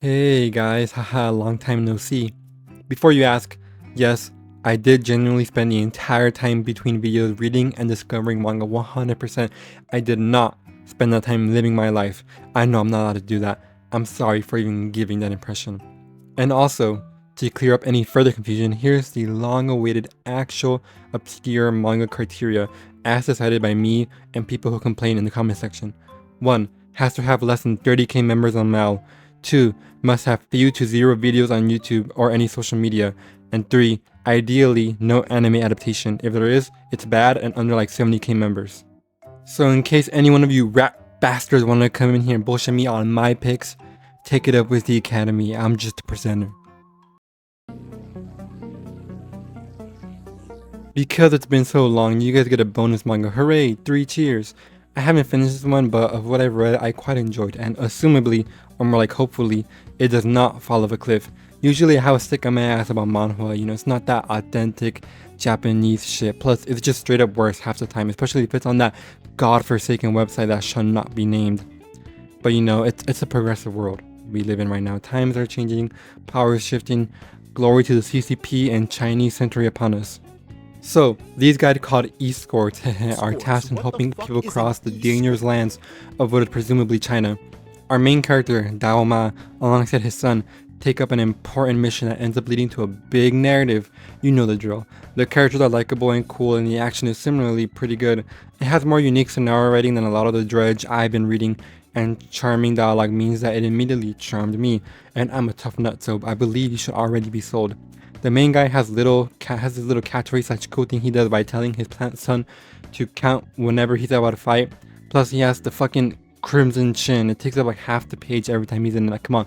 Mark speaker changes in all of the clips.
Speaker 1: Hey guys, haha, long time no see. Before you ask, yes, I did genuinely spend the entire time between videos reading and discovering manga 100%. I did not spend that time living my life. I know I'm not allowed to do that. I'm sorry for even giving that impression. And also, to clear up any further confusion, here's the long-awaited actual obscure manga criteria as decided by me and people who complain in the comment section. 1. Has to have less than 30k members on Mal. 2. Must have few to zero videos on YouTube or any social media. And 3. Ideally, no anime adaptation. If there is, it's bad and under like 70k members. So in case any one of you rap bastards want to come in here and bullshit me on my picks, take it up with the Academy. I'm just a presenter. Because it's been so long, you guys get a bonus manga. Hooray! 3 cheers! I haven't finished this one, but of what I've read, I quite enjoyed, and assumably, or more like hopefully, it does not fall off a cliff. Usually I have a stick on my ass about manhwa, it's not that authentic Japanese shit. Plus, it's just straight up worse half the time, especially if it's on that godforsaken website that shall not be named. But it's a progressive world we live in right now. Times are changing, power is shifting, glory to the CCP and Chinese century upon us. So, these guys called escorts are tasked in helping people cross the dangerous lands of what is presumably China. Our main character, Dao Ma, alongside his son, take up an important mission that ends up leading to a big narrative. You know the drill. The characters are likable and cool, and the action is similarly pretty good. It has more unique scenario writing than a lot of the dredge I've been reading, and charming dialogue means that it immediately charmed me, and I'm a tough nut, so I believe you should already be sold. The main guy has this little catchphrase / cool thing he does by telling his plant son to count whenever he's about to fight. Plus he has the fucking crimson chin. It takes up like half the page every time he's in it. Like, come on,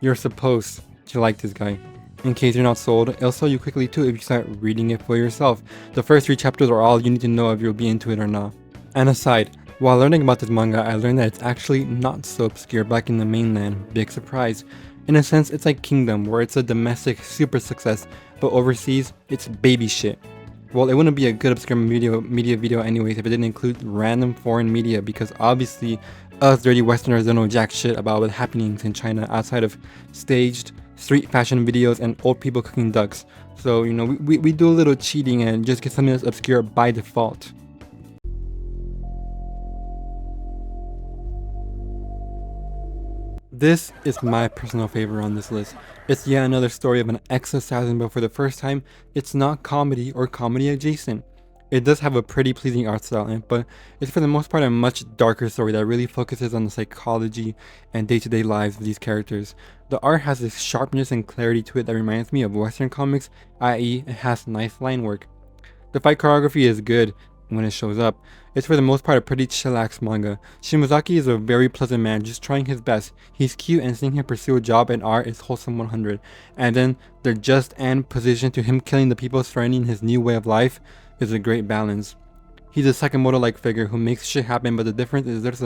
Speaker 1: you're supposed to like this guy. In case you're not sold, it'll sell you quickly too if you start reading it for yourself. The first 3 chapters are all you need to know if you'll be into it or not. And aside, while learning about this manga, I learned that it's actually not so obscure back in the mainland. Big surprise. In a sense, it's like Kingdom, where it's a domestic super success, but overseas, it's baby shit. Well, it wouldn't be a good obscure media video anyways if it didn't include random foreign media, because obviously, us dirty westerners don't know jack shit about what's happening in China outside of staged street fashion videos and old people cooking ducks. So, we do a little cheating and just get something that's obscure by default. This is my personal favorite on this list. It's yet another story of an ex-assassin, but for the first time, it's not comedy or comedy adjacent. It does have a pretty pleasing art style, but it's for the most part a much darker story that really focuses on the psychology and day-to-day lives of these characters. The art has this sharpness and clarity to it that reminds me of Western comics, i.e. it has nice line work. The fight choreography is good when it shows up. It's for the most part a pretty chillax manga. Shimazaki is a very pleasant man, just trying his best. He's cute and seeing him pursue a job in art is wholesome 100. And then the just and position to him killing the people surrounding his new way of life is a great balance. He's a Sakamoto-like figure who makes shit happen, but the difference is there's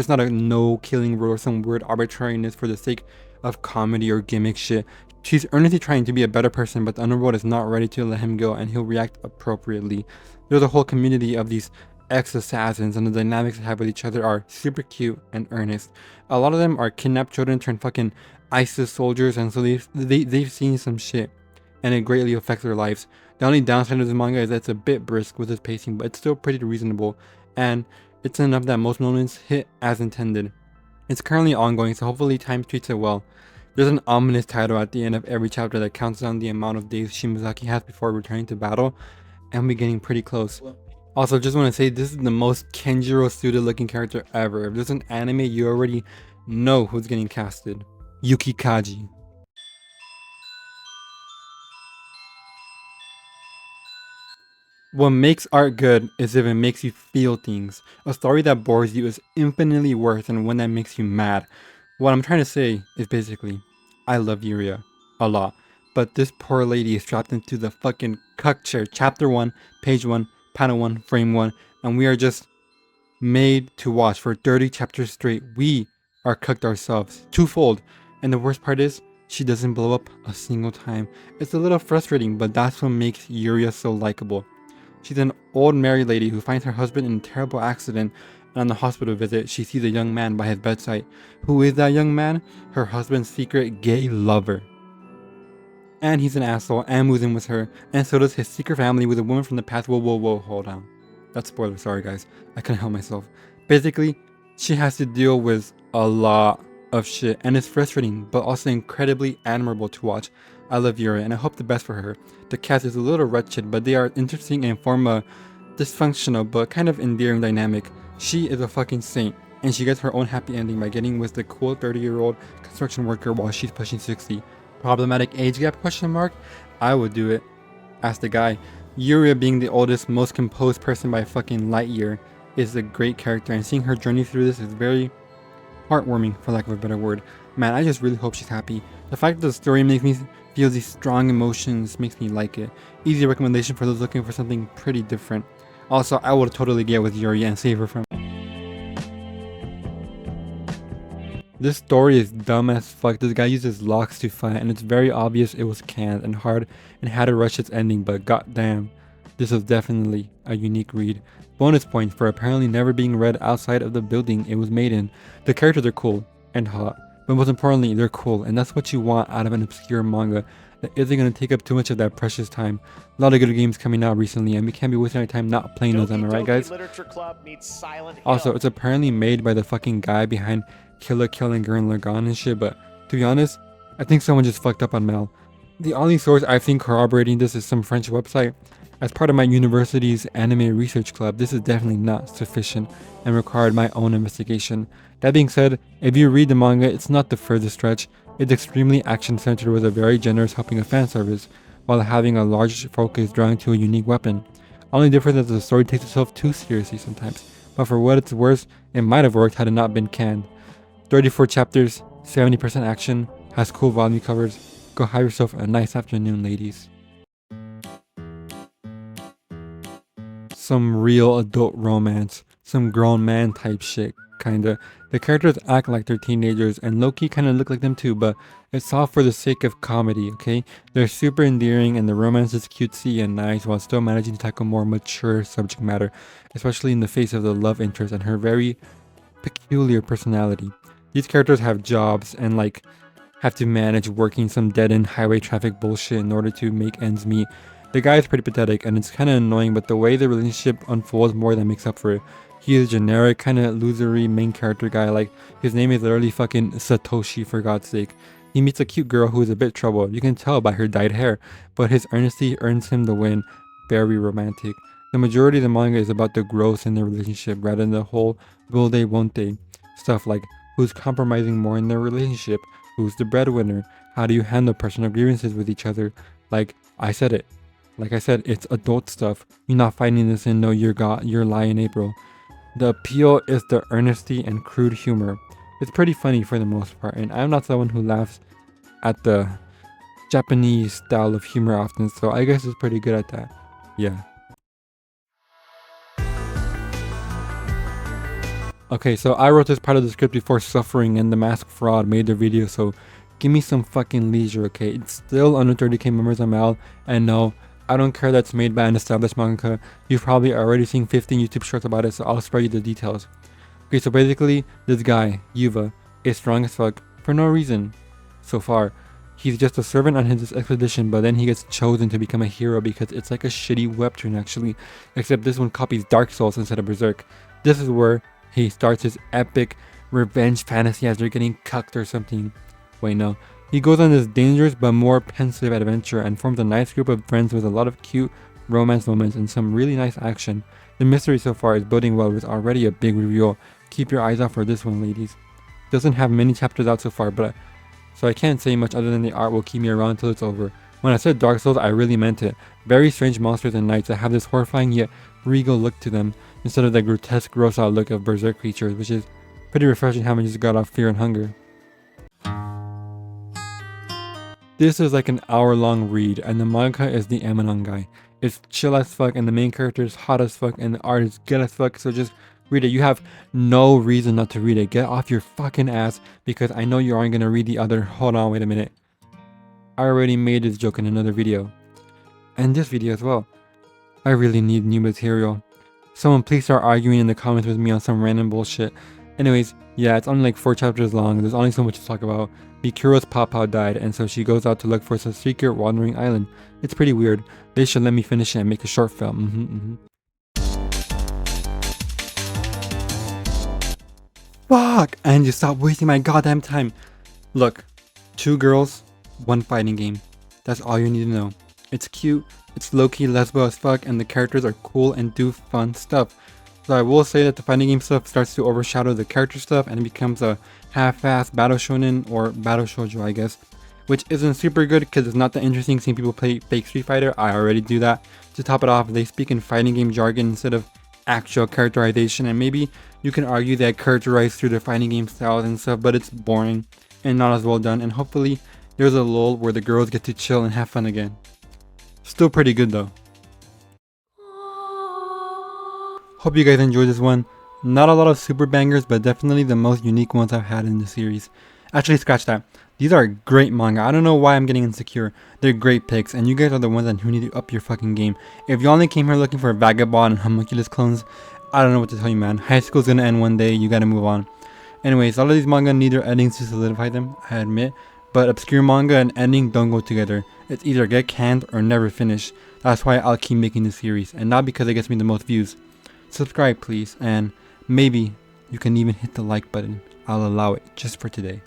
Speaker 1: not a no killing rule or some weird arbitrariness for the sake of comedy or gimmick shit. She's earnestly trying to be a better person, but the underworld is not ready to let him go, and he'll react appropriately. There's a whole community of these ex-assassins, and the dynamics they have with each other are super cute and earnest. A lot of them are kidnapped children turned fucking ISIS soldiers, and so they've seen some shit, and it greatly affects their lives. The only downside of this manga is that it's a bit brisk with its pacing, but it's still pretty reasonable, and it's enough that most moments hit as intended. It's currently ongoing, so hopefully time treats it well. There's an ominous title at the end of every chapter that counts down the amount of days Shimazaki has before returning to battle, and we're getting pretty close. Also, just want to say this is the most Kenjiro suited looking character ever. If there's an anime, you already know who's getting casted. Yukikaji. What makes art good is if it makes you feel things. A story that bores you is infinitely worse than one that makes you mad. What I'm trying to say is basically, I love Yuria a lot, but this poor lady is trapped into the fucking cuck chair. Chapter 1, page 1, panel 1, frame 1, and we are just made to watch for 30 chapters straight. We are cucked ourselves, twofold. And the worst part is, she doesn't blow up a single time. It's a little frustrating, but that's what makes Yuria so likable. She's an old married lady who finds her husband in a terrible accident and on the hospital visit, she sees a young man by his bedside. Who is that young man? Her husband's secret gay lover. And he's an asshole and moves in with her, and so does his secret family with a woman from the past. Whoa, hold on. That's spoiler, sorry guys. I couldn't help myself. Basically, she has to deal with a lot of shit, and it's frustrating, but also incredibly admirable to watch. I love Yuria, and I hope the best for her. The cast is a little wretched, but they are interesting and form a dysfunctional but kind of endearing dynamic. She is a fucking saint, and she gets her own happy ending by getting with the cool 30-year-old construction worker while she's pushing 60. Problematic age gap question mark? I would do it. Ask the guy. Yuria, being the oldest, most composed person by a fucking light year, is a great character, and seeing her journey through this is very heartwarming, for lack of a better word. Man, I just really hope she's happy. The fact that the story makes me feel these strong emotions makes me like it. Easy recommendation for those looking for something pretty different. Also, I would totally get with Yuria and save her from. This story is dumb as fuck. This guy uses locks to fight, and it's very obvious it was canned and hard and had to rush its ending, but goddamn, this was definitely a unique read. Bonus points for apparently never being read outside of the building it was made in. The characters are cool and hot, but most importantly, they're cool, and that's what you want out of an obscure manga that isn't going to take up too much of that precious time. A lot of good games coming out recently, and we can't be wasting our time not playing those, am I right guys? Also, it's apparently made by the fucking guy behind Kill la Kill and Gurren Lagann and shit, but to be honest, I think someone just fucked up on Mel. The only source I've seen corroborating this is some French website. As part of my university's anime research club, this is definitely not sufficient and required my own investigation. That being said, if you read the manga, it's not the furthest stretch. It's extremely action-centered with a very generous helping of fan service, while having a large focus drawing to a unique weapon. Only difference is that the story takes itself too seriously sometimes, but for what it's worth, it might have worked had it not been canned. 34 chapters, 70% action, has cool volume covers. Go have yourself a nice afternoon, ladies. Some real adult romance, some grown man type shit, kinda. The characters act like they're teenagers, and low-key kinda look like them too, but it's all for the sake of comedy, okay? They're super endearing, and the romance is cutesy and nice while still managing to tackle more mature subject matter, especially in the face of the love interest and her very peculiar personality. These characters have jobs and have to manage working some dead-end highway traffic bullshit in order to make ends meet. The guy is pretty pathetic and it's kinda annoying, but the way the relationship unfolds more than makes up for it. He is a generic, kinda losery main character guy, his name is literally fucking Satoshi, for God's sake. He meets a cute girl who is a bit troubled, you can tell by her dyed hair, but his earnesty earns him the win. Very romantic. The majority of the manga is about the growth in their relationship rather than the whole will they won't they stuff, like who's compromising more in their relationship, who's the breadwinner, how do you handle personal grievances with each other. Like I said, it's adult stuff. You're not finding this in No You're Lie in April. The appeal is the earnesty and crude humor. It's pretty funny for the most part, and I'm not someone who laughs at the Japanese style of humor often, so I guess it's pretty good at that. Yeah. Okay, so I wrote this part of the script before Suffering and The Mask Fraud made their video, so give me some fucking leisure, okay? It's still under 30k members on Mal, and no, I don't care that's made by an established mangaka. You've probably already seen 15 YouTube shorts about it, so I'll spare you the details. Okay, so basically, this guy, Yuva, is strong as fuck for no reason. So far, he's just a servant on his expedition, but then he gets chosen to become a hero because it's like a shitty webtoon actually, except this one copies Dark Souls instead of Berserk. This is where he starts his epic revenge fantasy as they're getting cucked or something. Wait, no. He goes on this dangerous but more pensive adventure and forms a nice group of friends with a lot of cute romance moments and some really nice action. The mystery so far is building well with already a big reveal. Keep your eyes out for this one, ladies. Doesn't have many chapters out so far, so I can't say much other than the art will keep me around until it's over. When I said Dark Souls, I really meant it. Very strange monsters and knights that have this horrifying yet regal look to them, instead of the grotesque gross out look of Berserk creatures, which is pretty refreshing having just got off Fear and Hunger. This is like an hour-long read, and the manga is the Amanon guy. It's chill as fuck, and the main character is hot as fuck, and the art is good as fuck, so just read it. You have no reason not to read it. Get off your fucking ass, because I know you aren't gonna read the other. Hold on, wait a minute. I already made this joke in another video. And this video as well. I really need new material. Someone please start arguing in the comments with me on some random bullshit. Anyways, yeah, it's only like 4 chapters long. There's only so much to talk about. Bikuro's papa died, and so she goes out to look for some secret wandering island. It's pretty weird. They should let me finish it and make a short film. Fuck! And just stop wasting my goddamn time. Look, 2 girls, 1 fighting game. That's all you need to know. It's cute, it's low-key lesbo as fuck, and the characters are cool and do fun stuff. So I will say that the fighting game stuff starts to overshadow the character stuff and it becomes a half-assed battle shonen, or battle shoujo I guess. Which isn't super good because it's not that interesting seeing people play fake Street Fighter. I already do that. To top it off, they speak in fighting game jargon instead of actual characterization, and maybe you can argue that characterized through the fighting game styles and stuff, but it's boring and not as well done, and hopefully there's a lull where the girls get to chill and have fun again. Still pretty good though. Hope you guys enjoyed this one. Not a lot of super bangers, but definitely the most unique ones I've had in the series. Actually, scratch that. These are great manga. I don't know why I'm getting insecure. They're great picks, and you guys are the ones who need to up your fucking game. If you only came here looking for Vagabond and Homunculus clones, I don't know what to tell you, man. High school's gonna end one day, you gotta move on. Anyways, all of these manga need their endings to solidify them, I admit. But obscure manga and ending don't go together. It's either get canned or never finish. That's why I'll keep making this series, and not because it gets me the most views. Subscribe please, and maybe you can even hit the like button. I'll allow it just for today.